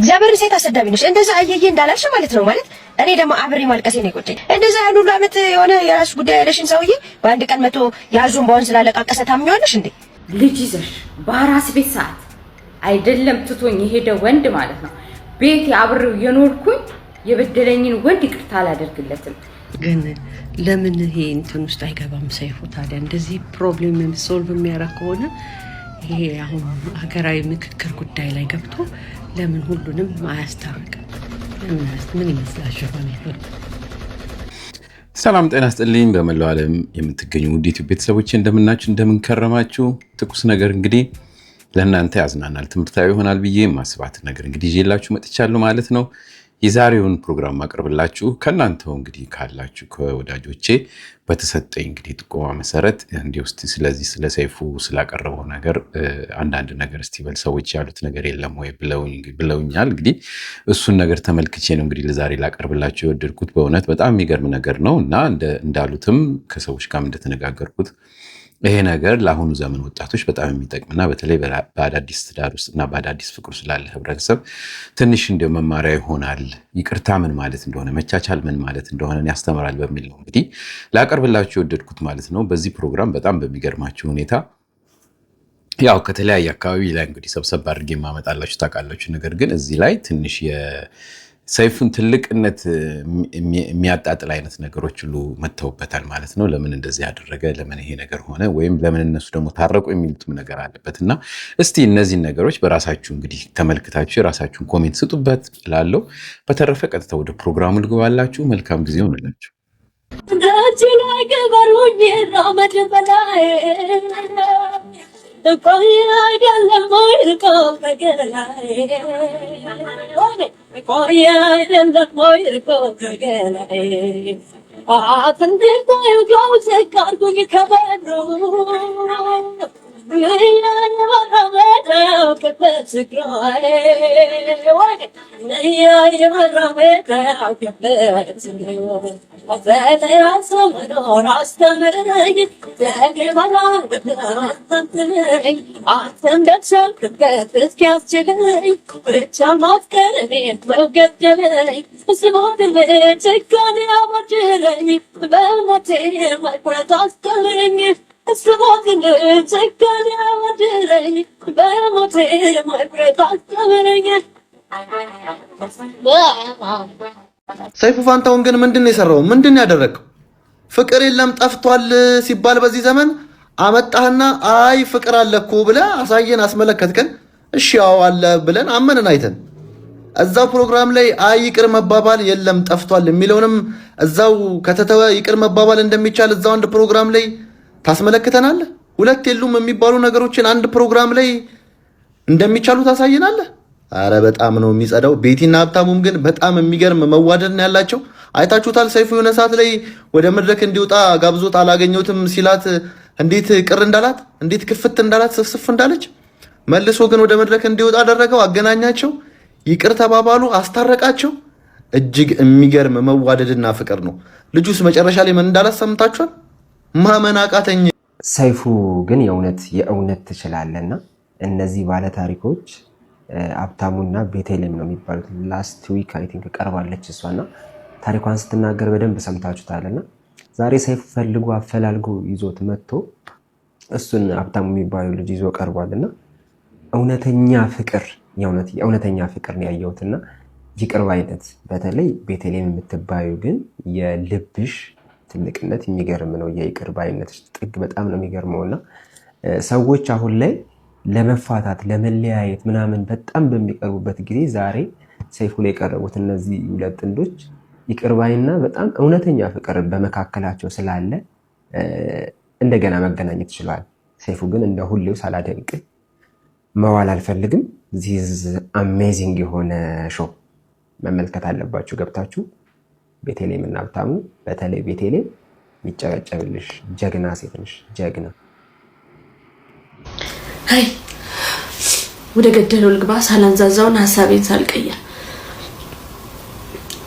እግዚአብሔር ሴት አሰዳቢ ነሽ እንደዛ አየየ እንዳላልሽ ማለት ነው ማለት እኔ ደግሞ አብሬ ማልቀሴ ነው ቆጨኝ እንደዛ ያሉ አመት የሆነ የራስ ጉዳይ ያለሽን ሰውዬ በአንድ ቀን መቶ ያዙን ባውን ስላለቃቀሰ ታምኚዋለሽ እንዴ ልጅ ይዘሽ በአራስ ቤት ሰዓት አይደለም ትቶኝ የሄደ ወንድ ማለት ነው ቤት አብሬው የኖርኩኝ የበደለኝን ወንድ ይቅርታ አላደርግለትም ግን ለምን ይሄ እንትን ውስጥ አይገባም ሰይፉ ታዲያ እንደዚህ ፕሮብሌም ሶልቭ የሚያደርግ ከሆነ ይሄ አሁን ሀገራዊ ምክክር ጉዳይ ላይ ገብቶ ለምን ሁሉንም አያስታርቅም ምን ይመስላችኋል ሰላም ጤና ይስጥልኝ በመላው ዓለም የምትገኙ ውድ ኢትዮጵያ ቤተሰቦች እንደምናችሁ እንደምንከረማችሁ ትኩስ ነገር እንግዲህ ለእናንተ ያዝናናል ትምህርታዊ ይሆናል ብዬ ማስባት ነገር እንግዲህ ይዤላችሁ መጥቻለሁ ማለት ነው የዛሬውን ፕሮግራም አቀርብላችሁ ከናንተው እንግዲህ ካላችሁ ከወዳጆቼ በተሰጠኝ እንግዲህ ጥቆማ መሰረት እንዲውስቲ ስለዚህ ስለ ሰይፉ ስላቀረበው ነገር አንዳንድ ነገር እስቲ በል ሰዎች ያሉት ነገር የለም ወይ ብለውኛል እንግዲህ እሱን ነገር ተመልክቼ ነው እንግዲህ ለዛሬ ላቀርብላችሁ የወደድኩት በእውነት በጣም የሚገርም ነገር ነው እና እንዳሉትም ከሰዎች ጋር እንደተነጋገርኩት ይሄ ነገር ለአሁኑ ዘመን ወጣቶች በጣም የሚጠቅምና በተለይ በአዳዲስ ትዳር ውስጥና በአዳዲስ ፍቅር ስላለ ህብረተሰብ ትንሽ እንደ መማሪያ ይሆናል ይቅርታ ምን ማለት እንደሆነ መቻቻል ምን ማለት እንደሆነ ያስተምራል በሚል ነው እንግዲህ ላቀርብላችሁ የወደድኩት ማለት ነው በዚህ ፕሮግራም በጣም በሚገርማችሁ ሁኔታ ያው ከተለያየ አካባቢ ላይ እንግዲህ ሰብሰብ አድርጌ ማመጣላችሁ ታውቃላችሁ ነገር ግን እዚህ ላይ ትንሽ ሰይፉን ትልቅነት የሚያጣጥል አይነት ነገሮች ሁሉ መተውበታል ማለት ነው ለምን እንደዚህ ያደረገ ለምን ይሄ ነገር ሆነ ወይም ለምን እነሱ ደግሞ ታረቁ የሚሉትም ነገር አለበትና እስቲ እነዚህ ነገሮች በራሳችሁ እንግዲህ ተመልክታችሁ የራሳችሁን ኮሜንት ስጡበት እላለሁ በተረፈ ቀጥታ ወደ ፕሮግራሙ ልግባላችሁ መልካም ጊዜ ሆነላችሁ ሰይፉ ፋንታውን ግን ምንድነው የሰራው ምንድነው ያደረገው ፍቅር የለም ጠፍቷል ሲባል በዚህ ዘመን አመጣህና አይ ፍቅር አለኮ ብለ አሳየን አስመለከትከን እሺ ያው አለ ብለን አመነን አይተን እዛው ፕሮግራም ላይ አይ ይቅር መባባል የለም ጠፍቷል የሚለውንም እዛው ከተተወ ይቅር መባባል እንደሚቻል እዛው አንድ ፕሮግራም ላይ ታስመለክተናል ሁለት የሉም የሚባሉ ነገሮችን አንድ ፕሮግራም ላይ እንደሚቻሉ ታሳየናል አረ በጣም ነው የሚጸዳው ቤቲና ሀብታሙም ግን በጣም የሚገርም መዋደድ ያላቸው አይታችሁታል ሰይፉ የሆነ ሰዓት ላይ ወደ መድረክ እንዲወጣ ጋብዞት አላገኘሁትም ሲላት እንዴት ቅር እንዳላት እንዴት ክፍት እንዳላት ስፍስፍ እንዳለች መልሶ ግን ወደ መድረክ እንዲወጣ አደረገው አገናኛቸው ይቅር ተባባሉ አስታረቃቸው እጅግ የሚገርም መዋደድና ፍቅር ነው ልጁስ መጨረሻ ላይ ምን እንዳላት ሰምታችኋል ማመን አቃተኝ ሰይፉ ግን የእውነት ትችላለና እነዚህ ባለ ታሪኮች ሀብታሙና ቤቴሌም ነው የሚባሉት ላስት ዊክ አይ ቲንክ ቀርባለች እሷና ታሪኳን ስትናገር በደንብ ሰምታችሁታልና ዛሬ ሰይፉ ፈልጎ አፈላልጎ ይዞት መጥቶ እሱን ሀብታሙ የሚባለው ልጅ ይዞ ቀርቧልና እውነተኛ ፍቅር ነው ያየሁትና ይቅር ባይነት በተለይ ቤቴሌም የምትባዩ ግን የልብሽ ትልቅነት የሚገርም ነው የይቅር ባይነት ጥግ በጣም ነው የሚገርመውና ሰዎች አሁን ላይ ለመፋታት ለመለያየት ምናምን በጣም በሚቀርቡበት ጊዜ ዛሬ ሰይፉ ላይ የቀረቡት እነዚህ ሁለት ጥንዶች ይቅር ባይና በጣም እውነተኛ ፍቅር በመካከላቸው ስላለ እንደገና መገናኘት ይችላል ሰይፉ ግን እንደ ሁሌው ሳላደንቅ መዋል አልፈልግም this amazing የሆነ ሾው መመልከት አለባችሁ ገብታችሁ ቤቴሌም እና ሀብታሙ በተለይ ቤቴሌም የሚጨበጨብልሽ ጀግና ሴት ነሽ ጀግና አይ ወደ ገደለው ልግባ ሳላንዛዛውን ሐሳቤን ሳልቀየር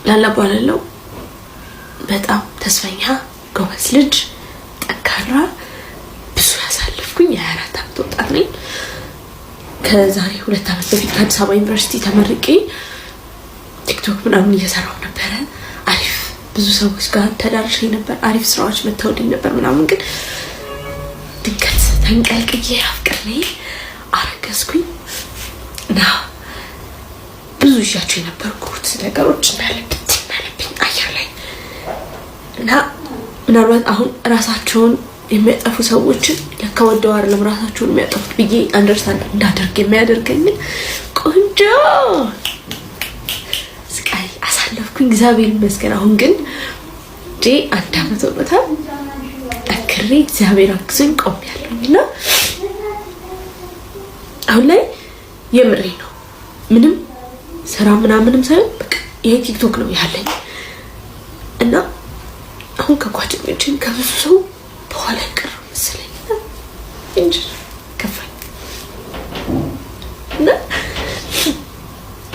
ላላባለው በጣም ተስፈኛ ጎበዝ ልጅ ጠንካራ ብዙ ያሳልፍኩኝ የ24 ዓመት ወጣት ነኝ ከዛሬ 2 ዓመት በፊት ከአዲስ አበባ ዩኒቨርሲቲ ተመርቄ ቲክቶክ ምናምን እየሰራሁ ነበረ። አሪፍ ብዙ ሰዎች ጋር ተዳርሼ ነበር። አሪፍ ስራዎች መተውልኝ ነበር ምናምን። ግን ድንገት ተንቀልቅዬ አፍቅሬ አረገዝኩኝ እና ብዙ ይሻቸው የነበርኩት ነገሮች እንዳለብኝ አየር ላይ እና ምናልባት አሁን ራሳቸውን የሚያጠፉ ሰዎችን ለካ ወደው አይደለም ራሳቸውን የሚያጠፉት ብዬ አንደርስታንድ እንዳደርግ የሚያደርገኝ ቆንጆ ስቃይ አሳለፍኩኝ። እግዚአብሔር ይመስገን። አሁን ግን አንድ ዓመት ሆኖታል። ጠንክሬ እግዚአብሔር አግዞኝ ቆሜያለሁ እና አሁን ላይ የምሬ ነው ምንም ስራ ምናምንም ሳይሆን በቃ ይሄ ቲክቶክ ነው ያለኝ እና አሁን ከጓደኞቼም ከብዙ ሰው በኋላ ቀር መሰለኝ እንጂ ከፋኝ እና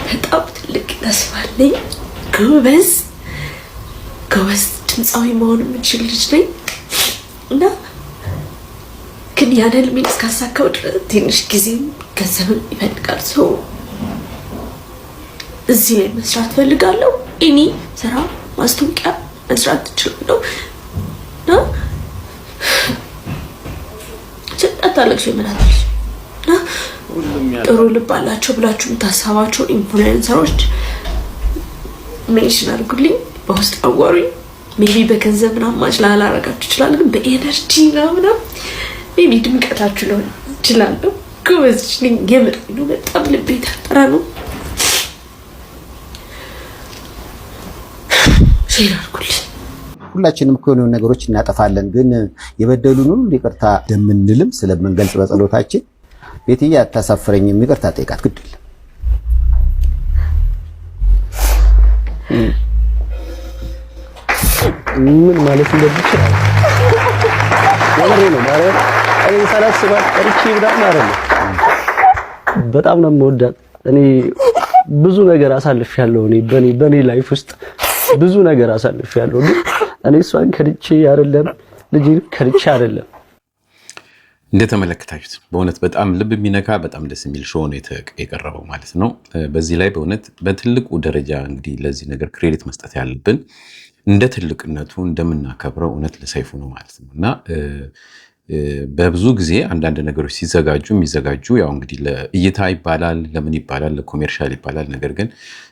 በጣም ትልቅ ተስፋ አለኝ። ጎበዝ ድምፃዊ መሆን የምችል ልጅ ነኝ እና ግን ያን ህልሜን እስካሳካው ድረስ ትንሽ ጊዜም ገንዘብም ይፈልጋል። ሰው እዚህ ላይ መስራት ፈልጋለሁ። እኔ ስራ ማስታወቂያ መስራት እችላለሁ እና ጭጣታለሽ ይመላልሽ እና ጥሩ ልብ አላቸው ብላችሁ የምታሳባቸው ኢንፍሉዌንሰሮች ሜንሽን አድርጉልኝ፣ በውስጥ አዋሩኝ። ሜቢ በገንዘብ ምናምን ማጭላል አላረጋችሁ ይችላል፣ ግን በኤነርጂ ምናምን ሜቢ ድምቀታችሁ ሊሆን ይችላል። ጎበዝ ነኝ የምር ነው። በጣም ልቤ ታጠራ ነው። ሼር አድርጉልኝ። ሁላችንም እኮ የሆኑ ነገሮች እናጠፋለን፣ ግን የበደሉን ሁሉ ይቅርታ እንደምንልም ስለምንገልጽ በጸሎታችን ቤትዬ አታሳፍረኝም፣ ይቅርታ ጠይቃት ግድ የለም። ምን ማለት እንደምችል ወሬ ነው ማለት እኔ ሳላስባት ቀርቼ ብዳም አይደለም። በጣም ነው የምወዳት። እኔ ብዙ ነገር አሳልፌያለሁ። በኔ ላይፍ ውስጥ ብዙ ነገር አሳልፌያለሁ። ግን እኔ እሷን ከድቼ አይደለም፣ ልጅን ከድቼ አይደለም። እንደተመለከታችሁት በእውነት በጣም ልብ የሚነካ በጣም ደስ የሚል ሾው ነው የቀረበው ማለት ነው። በዚህ ላይ በእውነት በትልቁ ደረጃ እንግዲህ ለዚህ ነገር ክሬዲት መስጠት ያለብን እንደ ትልቅነቱ እንደምናከብረው እውነት ለሰይፉ ነው ማለት ነው። እና በብዙ ጊዜ አንዳንድ ነገሮች የሚዘጋጁ ያው እንግዲህ ለእይታ ይባላል፣ ለምን ይባላል፣ ለኮሜርሻል ይባላል። ነገር ግን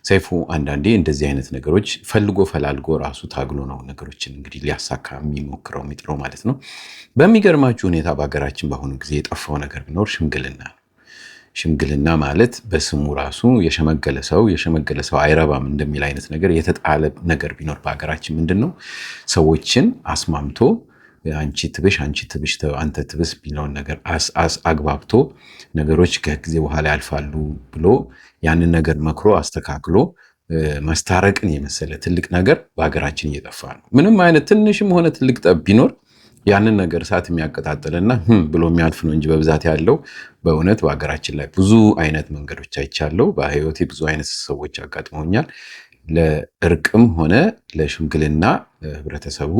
ሰይፉ አንዳንዴ እንደዚህ አይነት ነገሮች ፈልጎ ፈላልጎ ራሱ ታግሎ ነው ነገሮችን እንግዲህ ሊያሳካ የሚጥረው ማለት ነው። በሚገርማችሁ ሁኔታ በሀገራችን በአሁኑ ጊዜ የጠፋው ነገር ቢኖር ሽምግልና ነው። ሽምግልና ማለት በስሙ ራሱ የሸመገለ ሰው አይረባም እንደሚል አይነት ነገር የተጣለ ነገር ቢኖር በሀገራችን ምንድን ነው ሰዎችን አስማምቶ አንቺ ትብሽ አንተ ትብስ ቢለውን ነገር አግባብቶ ነገሮች ከጊዜ በኋላ ያልፋሉ ብሎ ያንን ነገር መክሮ አስተካክሎ ማስታረቅን የመሰለ ትልቅ ነገር በሀገራችን እየጠፋ ነው። ምንም አይነት ትንሽም ሆነ ትልቅ ጠብ ቢኖር ያንን ነገር እሳት የሚያቀጣጥልና ብሎ የሚያልፍ ነው እንጂ በብዛት ያለው በእውነት በሀገራችን ላይ ብዙ አይነት መንገዶች አይቻለው። በህይወቴ ብዙ አይነት ሰዎች አጋጥመውኛል። ለእርቅም ሆነ ለሽምግልና ህብረተሰቡ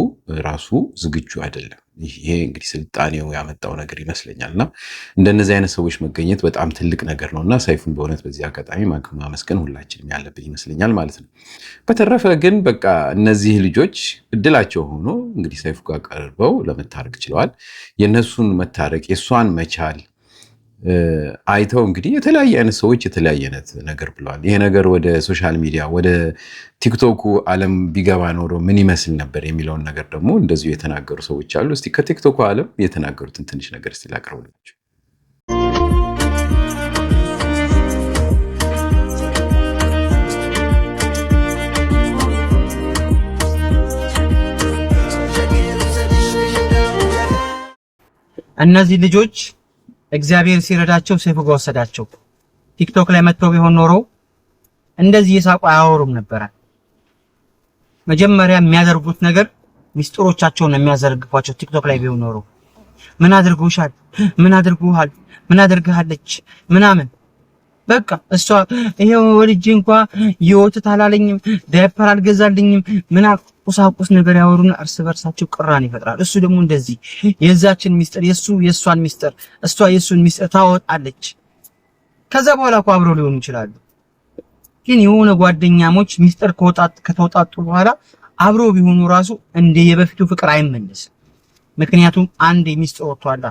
ራሱ ዝግጁ አይደለም። ይሄ እንግዲህ ስልጣኔው ያመጣው ነገር ይመስለኛል እና እንደነዚህ አይነት ሰዎች መገኘት በጣም ትልቅ ነገር ነው እና ሰይፉን በእውነት በዚህ አጋጣሚ ማመስገን ሁላችንም ያለብን ይመስለኛል ማለት ነው። በተረፈ ግን በቃ እነዚህ ልጆች እድላቸው ሆኖ እንግዲህ ሰይፉ ጋር ቀርበው ለመታረቅ ችለዋል። የእነሱን መታረቅ የእሷን መቻል አይተው እንግዲህ የተለያየ አይነት ሰዎች የተለያየ አይነት ነገር ብለዋል። ይሄ ነገር ወደ ሶሻል ሚዲያ ወደ ቲክቶኩ ዓለም ቢገባ ኖሮ ምን ይመስል ነበር የሚለውን ነገር ደግሞ እንደዚሁ የተናገሩ ሰዎች አሉ። እስቲ ከቲክቶኩ ዓለም የተናገሩትን ትንሽ ነገር እስቲ ላቅርብላችሁ። እነዚህ ልጆች እግዚአብሔር ሲረዳቸው ሰይፉ ጋር ወሰዳቸው። ቲክቶክ ላይ መጥተው ቢሆን ኖሮ እንደዚህ የሳቁ አያወሩም ነበር። መጀመሪያ የሚያደርጉት ነገር ሚስጥሮቻቸውን የሚያዘርግፏቸው ቲክቶክ ላይ ቢሆን ኖሮ ምን አድርጎሻል፣ ምን አድርጎሃል፣ ምን አድርጋለች ምናምን በቃ እሷ ይሄው ወልጄ እንኳን ይወት አላለኝም፣ ዳይፐር አልገዛልኝም ምን ቁሳቁስ ነገር ያወሩና እርስ በርሳቸው ቅራኔ ይፈጥራል። እሱ ደግሞ እንደዚህ የዛችን ሚስጥር የሷን ሚስጥር እሷ የሱን ሚስጥር ታወጣለች። ከዛ በኋላ እኮ አብረው ሊሆኑ ይችላሉ። ግን የሆነ ጓደኛሞች ሚስጥር ከተወጣጡ በኋላ አብረው ቢሆኑ ራሱ እንደ የበፊቱ ፍቅር አይመለስም። ምክንያቱም አንድ ሚስጥር ወጥቷል።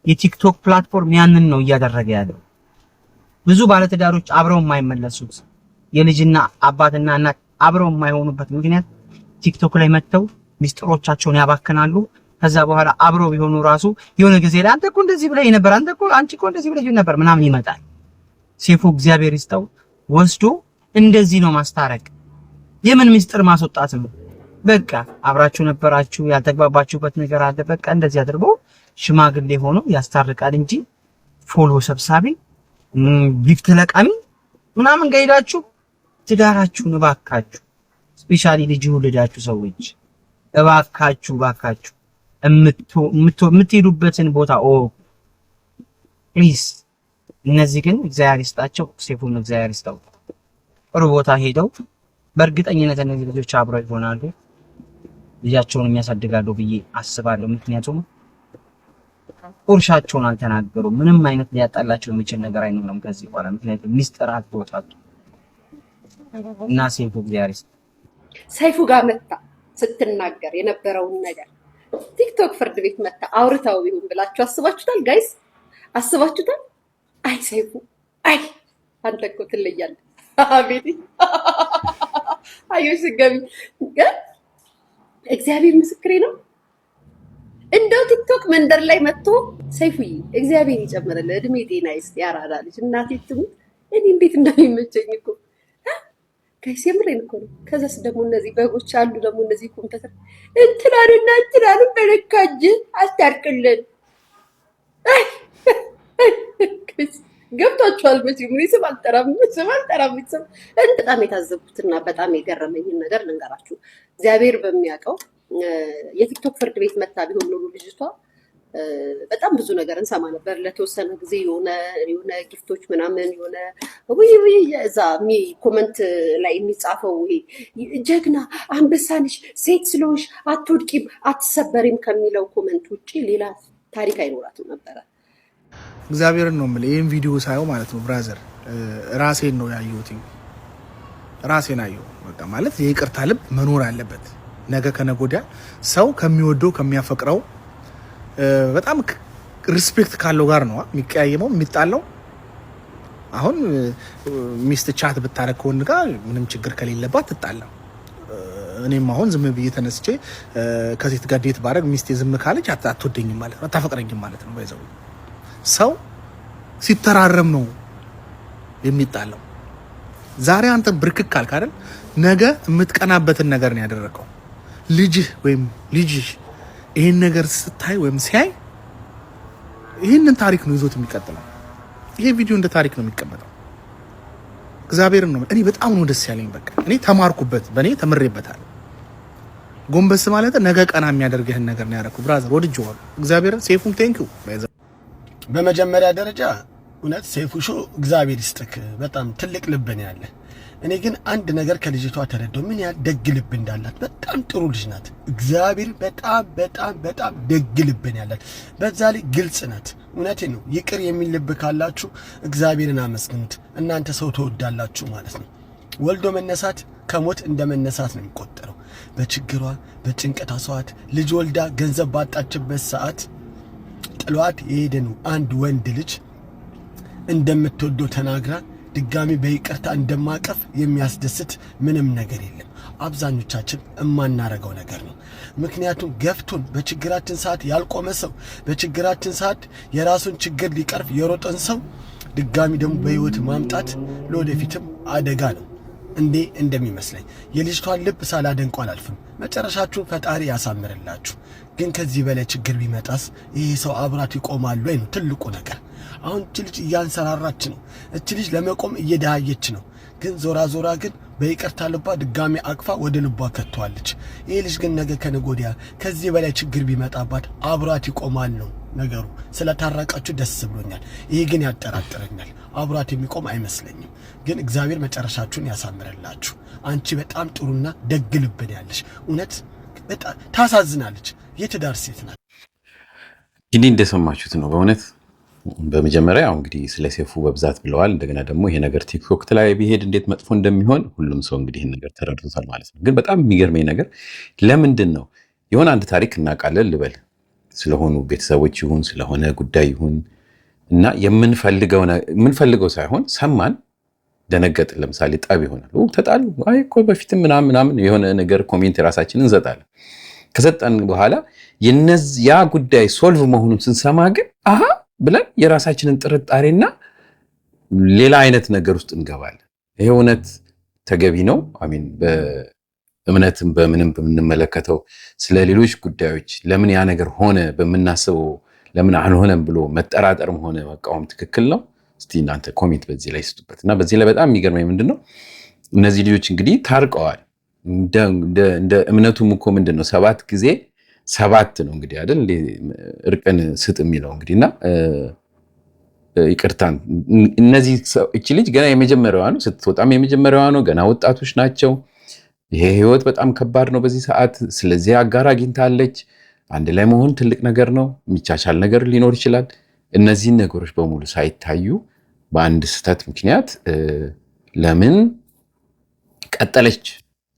የቲክቶክ ፕላትፎርም ያንን ነው እያደረገ ያለው። ብዙ ባለትዳሮች አብረው የማይመለሱት የልጅና አባትና እናት አብረው የማይሆኑበት ምክንያት ቲክቶክ ላይ መተው ሚስጥሮቻቸውን ያባክናሉ። ከዛ በኋላ አብረው ቢሆኑ ራሱ የሆነ ጊዜ ላይ አንተ እኮ እንደዚህ ብለህ ነበር፣ አንቺ እኮ እንደዚህ ብለህ ነበር ምናምን ይመጣል። ሴፉ እግዚአብሔር ይስጠው ወስዶ እንደዚህ ነው ማስታረቅ። የምን ሚስጥር ማስወጣት ነው? በቃ አብራችሁ ነበራችሁ፣ ያልተግባባችሁበት ነገር አለ። በቃ እንደዚህ አድርጎ ሽማግሌ ሆኖ ያስታርቃል እንጂ ፎሎ ሰብሳቢ ጊፍት ለቃሚ ምናምን ጋይዳችሁ ትዳራችሁን እባካችሁ፣ ስፔሻሊ ልጅ ወለዳችሁ ሰዎች እባካችሁ የምትሄዱበትን ቦታ ፕሊዝ። እነዚህ ግን እግዚአብሔር ይስጣቸው፣ ሴፉን እግዚአብሔር ይስጣው። ጥሩ ቦታ ሄደው በእርግጠኝነት እነዚህ ልጆች አብረው ይሆናሉ፣ ልጃቸውን የሚያሳድጋሉ ብዬ አስባለሁ። ምክንያቱም ቁርሻቸውን አልተናገሩም። ምንም አይነት ሊያጣላቸው የሚችል ነገር አይኖርም ከዚህ በኋላ፣ ምክንያቱም ሚስጥር አትወጣጡ እና ሴፉ እግዚአብሔር ይስጣው። ሰይፉ ጋር መጣ ስትናገር የነበረውን ነገር ቲክቶክ ፍርድ ቤት መጣ አውርታው ቢሆን ብላችሁ አስባችሁታል? ጋይስ አስባችሁታል? አይ ሰይፉ አይ አንተ እኮ ትለያለህ። አቤት አየሽ ገቢ እግዚአብሔር ምስክሬ ነው። እንደው ቲክቶክ መንደር ላይ መጥቶ ሰይፉዬ እግዚአብሔር ይጨምርልህ፣ እድሜ ጤና ይስጥ፣ ያራዳ ልጅ እናቴ ትሙት። እኔ እንዴት እንደሚመቸኝ እኮ ጋይስ የምሬን እኮ ነው። ከዛስ ደግሞ እነዚህ በጎች አሉ፣ ደግሞ እነዚህ ኮምፒውተር እንትናን በረካጅ አስታርቅልን ገብቷችኋል መቼም። ስም አልጠራም በጣም የታዘብኩትና በጣም የገረመኝን ነገር ልንገራችሁ። እግዚአብሔር በሚያውቀው የቲክቶክ ፍርድ ቤት መታ ቢሆን ኖሮ ልጅቷ በጣም ብዙ ነገር እንሰማ ነበር። ለተወሰነ ጊዜ የሆነ ጊፍቶች ምናምን የሆነ ወይ እዛ ኮመንት ላይ የሚጻፈው ይሄ ጀግና አንበሳንሽ ሴት ስለሆንሽ አትወድቂም አትሰበሪም ከሚለው ኮመንት ውጪ ሌላ ታሪክ አይኖራትም ነበረ። እግዚአብሔርን ነው የምልህ። ይሄን ቪዲዮ ሳየው ማለት ነው ብራዘር ራሴን ነው ያየሁት። ራሴን አየሁ። በቃ ማለት የይቅርታ ልብ መኖር አለበት። ነገ ከነገ ወዲያ ሰው ከሚወደው ከሚያፈቅረው በጣም ሪስፔክት ካለው ጋር ነው የሚቀያየመው የሚጣለው። አሁን ሚስት ቻት ብታረግ ከወንድ ጋር ምንም ችግር ከሌለባት ትጣላ። እኔም አሁን ዝም ብዬ ተነስቼ ከሴት ጋር ዴት ባረግ ሚስቴ ዝም ካለች አትወደኝም ማለት ነው፣ አታፈቅረኝም ማለት ነው። ባይዘው ሰው ሲተራረም ነው የሚጣለው። ዛሬ አንተ ብርክክ ካልክ አይደል ነገ የምትቀናበትን ነገር ነው ያደረከው። ልጅህ ወይም ልጅሽ ይሄን ነገር ስታይ ወይም ሲያይ ይሄንን ታሪክ ነው ይዞት የሚቀጥለው። ይሄ ቪዲዮ እንደ ታሪክ ነው የሚቀመጠው። እግዚአብሔርን ነው እኔ በጣም ነው ደስ ያለኝ። በቃ እኔ ተማርኩበት፣ በእኔ ተምሬበታለሁ። ጎንበስ ማለት ነገ ቀና የሚያደርግህን ነገር ነው ያደረኩት። ብራዘር ወድጄዋለሁ። እግዚአብሔርን ሴፉን ቴንኪው። በመጀመሪያ ደረጃ እውነት ሴፉ ሾ እግዚአብሔር ይስጥክ፣ በጣም ትልቅ ልብ ነው ያለ። እኔ ግን አንድ ነገር ከልጅቷ ተረዳው፣ ምን ያህል ደግ ልብ እንዳላት። በጣም ጥሩ ልጅ ናት። እግዚአብሔር በጣም ደግ ልብ ነው ያላት። በዛ ላይ ግልጽ ናት። እውነቴን ነው። ይቅር የሚል ልብ ካላችሁ እግዚአብሔርን አመስግኑት። እናንተ ሰው ተወዳላችሁ ማለት ነው። ወልዶ መነሳት ከሞት እንደ መነሳት ነው የሚቆጠረው። በችግሯ በጭንቀቷ ሰዓት ልጅ ወልዳ ገንዘብ ባጣችበት ሰዓት ጥሏት የሄደ ነው አንድ ወንድ ልጅ እንደምትወደው ተናግራ ድጋሚ በይቅርታ እንደማቀፍ የሚያስደስት ምንም ነገር የለም። አብዛኞቻችን እማናረገው ነገር ነው። ምክንያቱም ገፍቶን በችግራችን ሰዓት ያልቆመ ሰው፣ በችግራችን ሰዓት የራሱን ችግር ሊቀርፍ የሮጠን ሰው ድጋሚ ደግሞ በህይወት ማምጣት ለወደፊትም አደጋ ነው እንዴ እንደሚመስለኝ። የልጅቷን ልብ ሳላደንቁ አላልፍም። መጨረሻችሁን ፈጣሪ ያሳምርላችሁ። ግን ከዚህ በላይ ችግር ቢመጣስ ይሄ ሰው አብራት ይቆማሉ ወይ ነው ትልቁ ነገር። አሁን እቺ ልጅ እያንሰራራች ነው። እቺ ልጅ ለመቆም እየደሃየች ነው። ግን ዞራ ግን በይቅርታ ልቧ ድጋሚ አቅፋ ወደ ልቧ ከተዋለች። ይሄ ልጅ ግን ነገ ከነገ ወዲያ ከዚህ በላይ ችግር ቢመጣባት አብራት ይቆማል ነው ነገሩ። ስለታረቃችሁ ደስ ብሎኛል። ይሄ ግን ያጠራጥረኛል። አብራት የሚቆም አይመስለኝም። ግን እግዚአብሔር መጨረሻችሁን ያሳምርላችሁ። አንቺ በጣም ጥሩና ደግ ልብ ያለሽ፣ እውነት በጣም ታሳዝናለች። የትዳር ሴት ናት። እንግዲህ እንደሰማችሁት ነው። በእውነት በመጀመሪያ እንግዲህ ስለ ሴፉ በብዛት ብለዋል። እንደገና ደግሞ ይሄ ነገር ቲክቶክ ላይ ቢሄድ እንዴት መጥፎ እንደሚሆን ሁሉም ሰው እንግዲህ ይህን ነገር ተረድቶታል ማለት ነው። ግን በጣም የሚገርመኝ ነገር ለምንድን ነው የሆነ አንድ ታሪክ እናውቃለን ልበል ስለሆኑ ቤተሰቦች ይሁን ስለሆነ ጉዳይ ይሁን እና የምንፈልገው ሳይሆን ሰማን ደነገጥን። ለምሳሌ ጠብ ይሆናል ተጣሉ አይ እኮ በፊትም ምናምን የሆነ ነገር ኮሜንት የራሳችንን እንሰጣለን። ከሰጠን በኋላ ያ ጉዳይ ሶልቭ መሆኑን ስንሰማ ግን አሃ ብለን የራሳችንን ጥርጣሬና ሌላ አይነት ነገር ውስጥ እንገባለን። ይሄ እውነት ተገቢ ነው? አሚን በእምነትም በምንም በምንመለከተው ስለ ሌሎች ጉዳዮች ለምን ያ ነገር ሆነ በምናስበው ለምን አልሆነም ብሎ መጠራጠርም ሆነ መቃወም ትክክል ነው? እስቲ እናንተ ኮሜንት በዚህ ላይ ስጡበት። እና በዚህ ላይ በጣም የሚገርመኝ ምንድነው እነዚህ ልጆች እንግዲህ ታርቀዋል። እንደ እምነቱም እኮ ምንድነው 7 ጊዜ 7 ነው እንግዲህ አይደል እርቅን ስጥ የሚለው እንግዲህና ይቅርታን እነዚህ እቺ ልጅ ገና የመጀመሪያዋ ነው፣ ስትወጣም የመጀመሪያዋ ነው። ገና ወጣቶች ናቸው። ይሄ ህይወት በጣም ከባድ ነው በዚህ ሰዓት። ስለዚህ አጋር አግኝታለች። አንድ ላይ መሆን ትልቅ ነገር ነው። የሚቻቻል ነገር ሊኖር ይችላል። እነዚህን ነገሮች በሙሉ ሳይታዩ በአንድ ስህተት ምክንያት ለምን ቀጠለች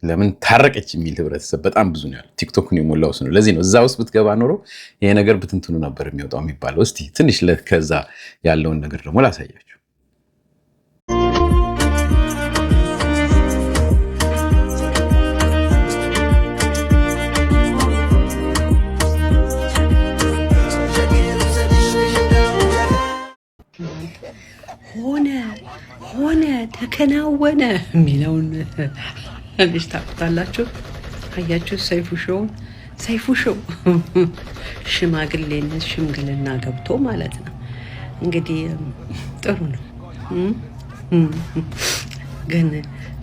ለምን ታረቀች የሚል ህብረተሰብ በጣም ብዙ ነው ያለው። ቲክቶክን የሞላው ነው። ለዚህ ነው እዛ ውስጥ ብትገባ ኖሮ ይሄ ነገር ብትንትኑ ነበር የሚወጣው የሚባለው። እስቲ ትንሽ ከዛ ያለውን ነገር ደግሞ ላሳያችሁ። ሆነ ተከናወነ የሚለውን ልጅ ታውቁታላችሁ። አያችሁ ሰይፉ ሾው ሽማግሌነት ሽምግልና ገብቶ ማለት ነው። እንግዲህ ጥሩ ነው። ግን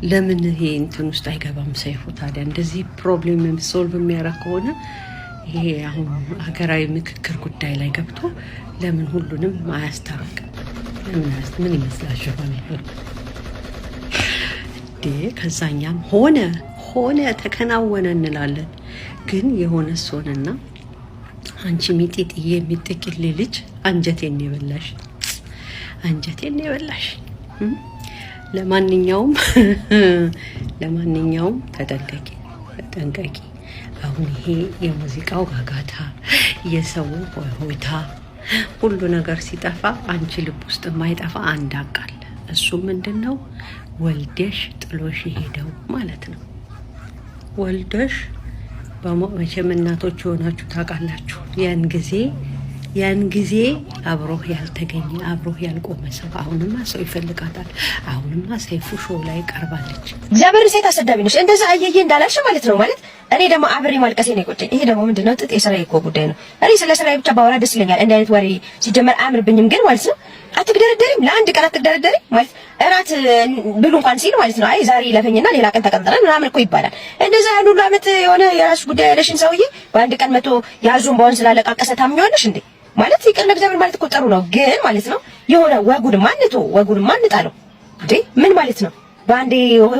ለምን ይሄ እንትን ውስጥ አይገባም ሰይፉ? ታዲያ እንደዚህ ፕሮብሌም ሶልቭ የሚያደርግ ከሆነ ይሄ አሁን ሀገራዊ ምክክር ጉዳይ ላይ ገብቶ ለምን ሁሉንም አያስታርቅም? ምን ይመስላችኋል? ከዛኛም ሆነ ተከናወነ እንላለን። ግን የሆነ ሆነና አንቺ ሚጢጥዬ የሚጥቂል ልጅ አንጀቴን የበላሽ። ለማንኛውም ተጠንቀቂ። አሁን ይሄ የሙዚቃው ጋጋታ፣ የሰው ሆይታ፣ ሁሉ ነገር ሲጠፋ አንቺ ልብ ውስጥ የማይጠፋ አንድ አቃል እሱ ምንድነው? ወልደሽ ጥሎሽ ሄደው ማለት ነው። ወልደሽ በመቼም እናቶች የሆናችሁ ታውቃላችሁ። ያን ጊዜ አብሮህ ያልተገኘ አብሮህ ያልቆመ ሰው አሁንማ ሰው ይፈልጋታል። አሁንማ ሰይፉ ሾው ላይ ቀርባለች። እግዚአብሔር ሴት አሰዳቢ ነሽ። እንደዛ አየዬ እንዳላልሽ ማለት ነው። ማለት እኔ ደግሞ አብሬ ማልቀሴ ነው የቆጨኝ። ይሄ ደግሞ ምንድነው ጥጥ የስራዬ እኮ ጉዳይ ነው። እኔ ስለ ስራዬ ብቻ ባወራ ደስ ይለኛል። እንዲህ አይነት ወሬ ሲጀመር አያምርብኝም። ግን ማለት ነው አትግደረደሪም፣ ለአንድ ቀን አትግደረደሪም ማለት እራት ብሉ እንኳን ሲል ማለት ነው። አይ ዛሬ ለፈኝና ሌላ ቀን ተቀምጠናል ምናምን እኮ ይባላል። እንደዛ ያን ሁሉ ዓመት የሆነ የራሱ ጉዳይ ያለሽን ሰውዬ በአንድ ቀን መቶ ያዙን በወን ስላለቃቀሰ ታምኚዋለሽ እንዴ? ማለት ይቅር ለእግዚአብሔር ማለት እኮ ጥሩ ነው። ግን ማለት ነው የሆነ ወጉን ማንጣለው እንዴ ምን ማለት ነው? በአንዴ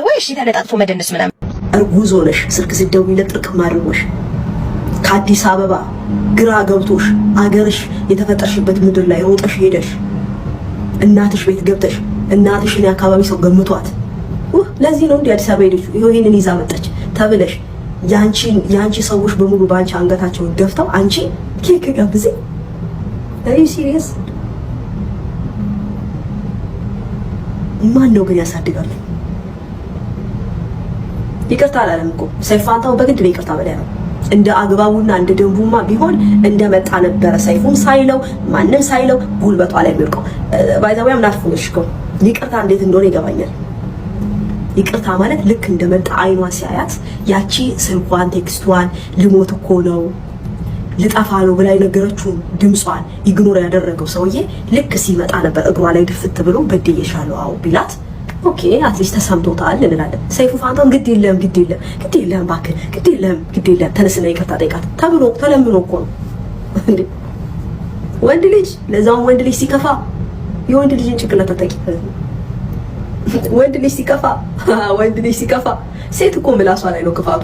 ወይ እሺ ተለጣጥፎ መደነስ ምናምን። እርጉዝ ሆነሽ ስልክ ስትደውይለት ጥርቅም አድርጎሽ ከአዲስ አበባ ግራ ገብቶሽ አገርሽ የተፈጠርሽበት ምድር ላይ ሮጠሽ ሄደሽ እናትሽ ቤት ገብተሽ እናትሽን የአካባቢ ሰው ገምቷት ለዚህ ነው እንዴ አዲስ አበባ ሄደችው ይሄንን ይዛ መጣች ተብለሽ ያንቺ ሰዎች በሙሉ ባንቺ አንገታቸውን ደፍተው አንቺ ኬክ ጋብዘ አይ ሲሪየስ ማን ነው ግን ያሳድጋል? ይቅርታ አላለም እኮ ሰይፉ ፋንታሁን በግድ ነው ይቅርታ በላይ ነው። እንደ አግባቡና እንደ ደንቡማ ቢሆን እንደመጣ ነበረ ሰይፉም ሳይለው ማንንም ሳይለው ጉልበቷ ላይ የሚወርቀው ባይዛውያም ናፍቆሽ እኮ ይቅርታ እንዴት እንደሆነ ይገባኛል። ይቅርታ ማለት ልክ እንደመጣ አይኗን ሲያያት ያቺ ስልኳን ቴክስቷን ልሞት እኮ ነው ልጠፋ ነው ብላ የነገረችው ድምጿን ኢግኖር ያደረገው ሰውዬ ልክ ሲመጣ ነበር እግሯ ላይ ድፍት ብሎ በደየሻለው አው ቢላት ኦኬ አትሊስት ተሰምቶታል እንላለን። ሰይፉ ፋንታሁን ግድ የለም እባክህ ግድ የለም ተነስና ይቅርታ ጠይቃት ተብሎ ተለምኖ እኮ ነው እንዴ ወንድ ልጅ ለዛው ወንድ ልጅ ሲከፋ የወንድ ልጅን ጭቅላት ተጠቂ ወንድ ልጅ ሲከፋ ሴት እኮ ምላሷ ላይ ነው ክፋቷ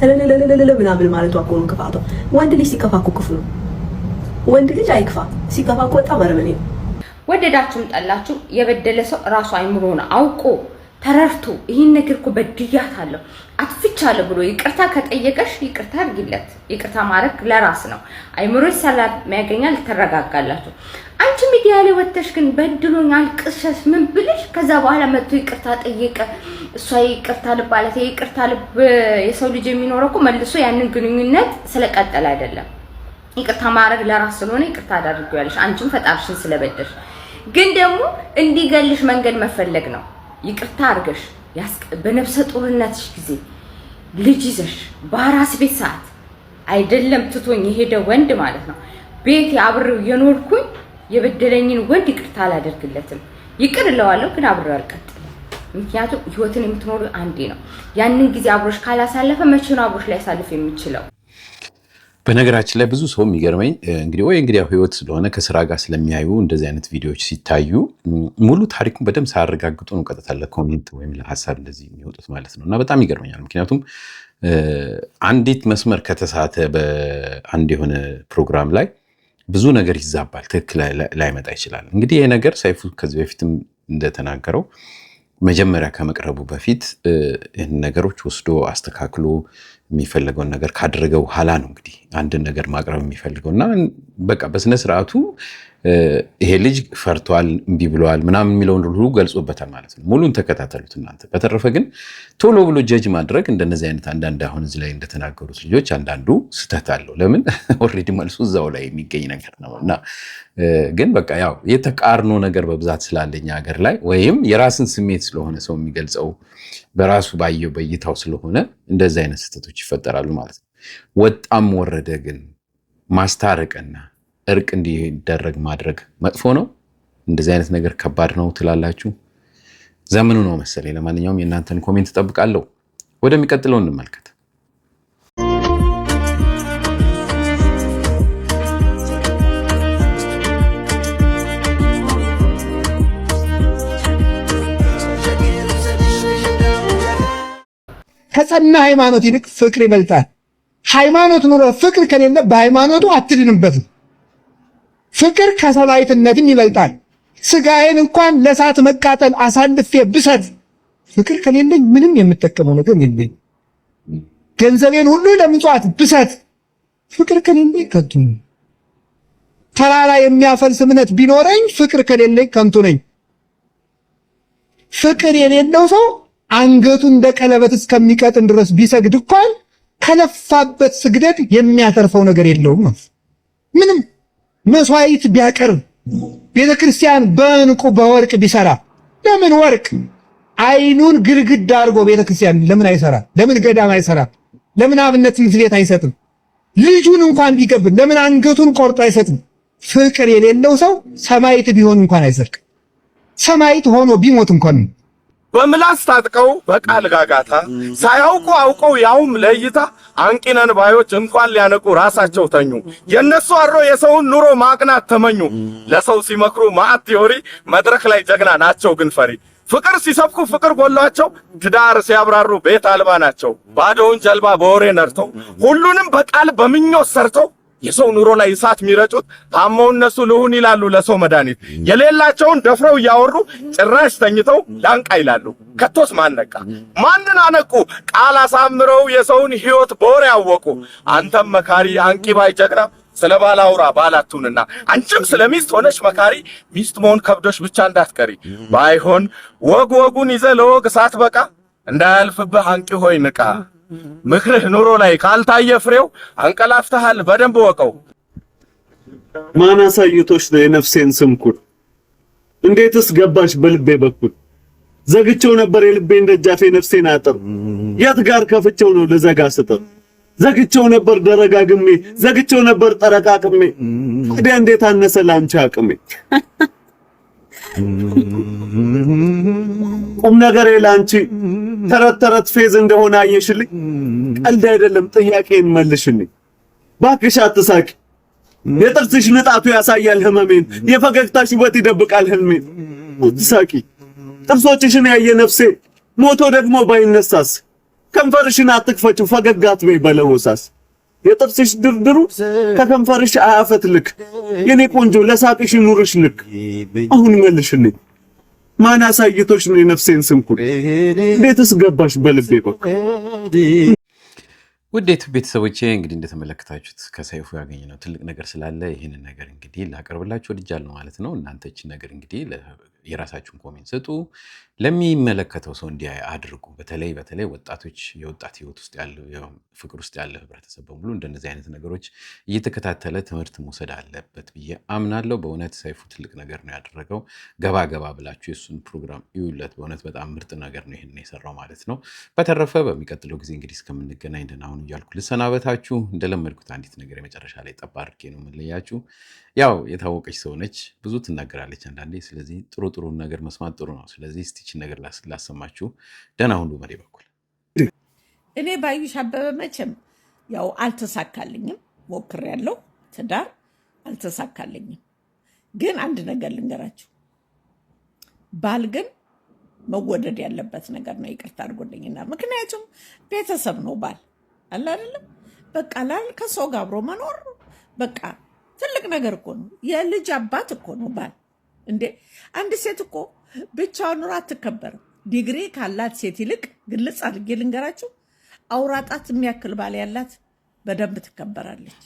ለለለለለ ምናምን ማለቷ እኮ ነው ክፋቷ። ወንድ ልጅ ሲከፋ እኮ ክፉ ነው። ወንድ ልጅ አይክፋ፣ ሲከፋ እኮ በጣም አረመኔ ነው። ወደዳችሁም ጠላችሁ የበደለ ሰው ራሱ አይምሮውን አውቆ ተረርቶ ይህን ነገር እኮ በድያታለሁ አጥፍቻለሁ ብሎ ይቅርታ ከጠየቀሽ ይቅርታ አድርጊለት። ይቅርታ ማድረግ ለራስ ነው። አይምሮሽ ሰላም ያገኛል፣ ተረጋጋላችሁ። አንቺ ሚዲያ ላይ ወጥተሽ ግን በድሎኛል ቅሰስ ምን ብለሽ ከዛ በኋላ መጥቶ ይቅርታ ጠየቀ እሷ ይቅርታ ልብ አለት። ይቅርታ ልብ የሰው ልጅ የሚኖረው እኮ መልሶ ያንን ግንኙነት ስለቀጠለ አይደለም። ይቅርታ ማድረግ ለራስ ስለሆነ ይቅርታ አድርጊያለሽ አንቺም ፈጣሪሽን ስለበደልሽ። ግን ደግሞ እንዲገልሽ መንገድ መፈለግ ነው። ይቅርታ አድርገሽ በነፍሰ ጡርነትሽ ጊዜ ልጅ ይዘሽ በአራስ ቤት ሰዓት አይደለም ትቶኝ የሄደ ወንድ ማለት ነው ቤት አብሬው የኖርኩኝ የበደለኝን ወንድ ይቅርታ አላደርግለትም። ይቅር እለዋለሁ ግን አብሬው አልቀጥልም። ምክንያቱም ህይወትን የምትኖሩ አንዴ ነው። ያንን ጊዜ አብሮሽ ካላሳለፈ መቼ ነው አብሮሽ ላይ ያሳልፍ የሚችለው? በነገራችን ላይ ብዙ ሰው የሚገርመኝ እንግዲህ ህይወት ስለሆነ ከስራ ጋር ስለሚያዩ እንደዚህ አይነት ቪዲዮዎች ሲታዩ ሙሉ ታሪኩን በደንብ ሳያረጋግጡ ነው ቀጥታ ለኮሜንት ወይም ለሀሳብ እንደዚህ የሚወጡት ማለት ነው። እና በጣም ይገርመኛል። ምክንያቱም አንዲት መስመር ከተሳተ በአንድ የሆነ ፕሮግራም ላይ ብዙ ነገር ይዛባል፣ ትክክል ላይመጣ ይችላል። እንግዲህ ይሄ ነገር ሰይፉ ከዚህ በፊትም እንደተናገረው መጀመሪያ ከመቅረቡ በፊት ይህን ነገሮች ወስዶ አስተካክሎ የሚፈልገውን ነገር ካደረገ በኋላ ነው እንግዲህ አንድን ነገር ማቅረብ የሚፈልገው እና በቃ በስነ ስርዓቱ ይሄ ልጅ ፈርቷል፣ እምቢ ብለዋል ምናምን የሚለውን ሁሉ ገልጾበታል ማለት ነው። ሙሉን ተከታተሉት እናንተ። በተረፈ ግን ቶሎ ብሎ ጀጅ ማድረግ እንደነዚህ አይነት አንዳንድ አሁን እዚህ ላይ እንደተናገሩት ልጆች አንዳንዱ ስህተት አለው። ለምን ኦልሬዲ መልሱ እዛው ላይ የሚገኝ ነገር ነው እና ግን በቃ ያው የተቃርኖ ነገር በብዛት ስላለኛ ሀገር ላይ ወይም የራስን ስሜት ስለሆነ ሰው የሚገልጸው በራሱ ባየው በእይታው ስለሆነ እንደዚህ አይነት ስህተቶች ይፈጠራሉ ማለት ነው። ወጣም ወረደ ግን ማስታረቅና እርቅ እንዲደረግ ማድረግ መጥፎ ነው? እንደዚህ አይነት ነገር ከባድ ነው ትላላችሁ? ዘመኑ ነው መሰለኝ። ለማንኛውም የእናንተን ኮሜንት እጠብቃለሁ። ወደሚቀጥለው እንመልከት። ከጸና ሃይማኖት ይልቅ ፍቅር ይበልጣል። ሃይማኖት ኑሮ ፍቅር ከሌለ በሃይማኖቱ አትድንበትም። ፍቅር ከሰማዕትነትም ይበልጣል። ስጋዬን እንኳን ለእሳት መቃጠል አሳልፌ ብሰጥ ፍቅር ከሌለኝ ምንም የምጠቀመው ነገር የለኝ። ገንዘቤን ሁሉ ለምጽዋት ብሰጥ ፍቅር ከሌለኝ ከንቱ ነኝ። ተራራ የሚያፈልስ እምነት ቢኖረኝ ፍቅር ከሌለኝ ከንቱ ነኝ። ፍቅር የሌለው ሰው አንገቱ እንደ ቀለበት እስከሚቀጥን ድረስ ቢሰግድ እንኳን ከለፋበት ስግደት የሚያተርፈው ነገር የለውም። ምንም መስዋዕት ቢያቀርብ ቤተክርስቲያን በእንቁ በወርቅ ቢሰራ ለምን ወርቅ አይኑን ግድግዳ አድርጎ ቤተክርስቲያን ለምን አይሰራ? ለምን ገዳም አይሰራ? ለምን አብነት ትምህርት ቤት አይሰጥም? ልጁን እንኳን ቢገብር ለምን አንገቱን ቆርጦ አይሰጥም? ፍቅር የሌለው ሰው ሰማዕት ቢሆን እንኳን አይሰርቅ። ሰማዕት ሆኖ ቢሞት እንኳን በምላስ ታጥቀው በቃል ጋጋታ ሳያውቁ አውቀው ያውም ለይታ አንቂነን ባዮች እንኳን ሊያነቁ ራሳቸው ተኙ። የነሱ አሮ የሰውን ኑሮ ማቅናት ተመኙ። ለሰው ሲመክሩ ማአት ቲዮሪ መድረክ ላይ ጀግና ናቸው ግን ፈሪ። ፍቅር ሲሰብኩ ፍቅር ጎሏቸው ትዳር ሲያብራሩ ቤት አልባ ናቸው። ባዶውን ጀልባ በወሬ ነርተው ሁሉንም በቃል በምኞት ሰርተው የሰው ኑሮ ላይ እሳት የሚረጩት ታመው እነሱ ልሁን ይላሉ ለሰው መድኃኒት። የሌላቸውን ደፍረው እያወሩ ጭራሽ ተኝተው ላንቃ ይላሉ። ከቶስ ማን ነቃ? ማንን አነቁ? ቃል አሳምረው የሰውን ሕይወት በወሬ ያወቁ። አንተም መካሪ አንቂ ባይ ጀግና ስለ ባል አውራ ባላቱንና አንቺም ስለ ሚስት ሆነሽ መካሪ ሚስት መሆን ከብዶሽ ብቻ እንዳትቀሪ። ባይሆን ወጉን ይዘ ለወግ ሳትበቃ እንዳያልፍብህ አንቂ ሆይ ንቃ። ምክርህ ኑሮ ላይ ካልታየ ፍሬው አንቀላፍተሃል በደንብ ወቀው። ማን አሳይቶሽ ነው የነፍሴን ስምኩር? እንዴትስ ገባሽ በልቤ በኩል? ዘግቼው ነበር የልቤን ደጃፍ የነፍሴን አጥር። የት ጋር ከፍቼው ነው ልዘጋ ስጥር? ዘግቼው ነበር ደረጋግሜ፣ ዘግቼው ነበር ጠረቃቅሜ። ታዲያ እንዴት አነሰ ላንቺ አቅሜ? ቁም ነገር ላንቺ ተረት ፌዝ እንደሆነ አየሽልኝ። ቀልድ አይደለም ጥያቄን መልሽልኝ። ባክሽ አትሳቂ፣ የጥርስሽ ንጣቱ ያሳያል ህመሜን፣ የፈገግታሽ ውበት ይደብቃል ህልሜን። አትሳቂ ጥርሶችሽን ያየ ነፍሴ ሞቶ ደግሞ ባይነሳስ፣ ከንፈርሽን አትክፈችው ፈገግ አትበይ በለሆሳስ። የጥርስሽ ድርድሩ ከከንፈርሽ አያፈትልክ። የኔ ቆንጆ ለሳቅሽ ኑርሽ ልክ። አሁን መልሽልኝ ማን አሳይቶሽ ነው የነፍሴን ስንኩል? እንዴትስ ገባሽ በልቤ በኩል? ውዴቱ ቤተሰቦቼ እንግዲህ እንደተመለከታችሁት ከሰይፉ ያገኘነው ትልቅ ነገር ስላለ ይህንን ነገር እንግዲህ ላቀርብላችሁ ወድጃለሁ ማለት ነው። እናንተ እቺን ነገር እንግዲህ የራሳችሁን ኮሜንት ስጡ፣ ለሚመለከተው ሰው እንዲያይ አድርጉ። በተለይ ወጣቶች የወጣት ህይወት ውስጥ ያለው ፍቅር ውስጥ ያለ ህብረተሰብ በሙሉ እንደነዚህ አይነት ነገሮች እየተከታተለ ትምህርት መውሰድ አለበት ብዬ አምናለሁ። በእውነት ሰይፉ ትልቅ ነገር ነው ያደረገው። ገባ ብላችሁ የሱን ፕሮግራም ይውለት። በእውነት በጣም ምርጥ ነገር ነው ይሄን የሰራው ማለት ነው። በተረፈ በሚቀጥለው ጊዜ እንግዲህ እስከምንገናኝ ደህና ሁኑ እያልኩ ልሰናበታችሁ። እንደለመድኩት አንዲት ነገር የመጨረሻ ላይ ጠብ አድርጌ ነው የምለያችሁ። ያው የታወቀች ሰው ነች፣ ብዙ ትናገራለች አንዳንዴ። ስለዚህ ጥሩ ነገር መስማት ጥሩ ነው። ስለዚህ ስቲችን ነገር ላሰማችሁ። ደህና ሁሉ በኔ በኩል። እኔ ባዩሽ አበበ መቼም ያው አልተሳካልኝም፣ ሞክሬያለሁ፣ ትዳር አልተሳካልኝም። ግን አንድ ነገር ልንገራችሁ፣ ባል ግን መወደድ ያለበት ነገር ነው። ይቅርታ አድርጎልኝና ምክንያቱም ቤተሰብ ነው ባል አለ አይደለም። በቃ ላል ከሰው ጋር አብሮ መኖር በቃ ትልቅ ነገር እኮ ነው። የልጅ አባት እኮ ነው ባል። እንዴ አንድ ሴት እኮ ብቻዋን ኑራ አትከበርም። ዲግሪ ካላት ሴት ይልቅ ግልጽ አድርጌ ልንገራችሁ፣ አውራጣት የሚያክል ባል ያላት በደንብ ትከበራለች።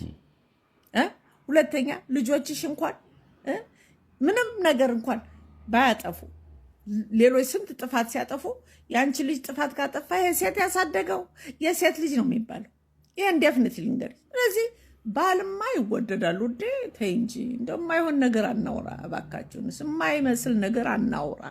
ሁለተኛ ልጆችሽ እንኳን ምንም ነገር እንኳን ባያጠፉ፣ ሌሎች ስንት ጥፋት ሲያጠፉ የአንቺ ልጅ ጥፋት ካጠፋ የሴት ያሳደገው የሴት ልጅ ነው የሚባለው። ይህ እንደፍነት ልንገር። ስለዚህ ባልማ ይወደዳሉ። ውዴ ተይ እንጂ እንደማይሆን ነገር አናውራ እባካችሁንስ፣ የማይመስል ነገር አናውራ።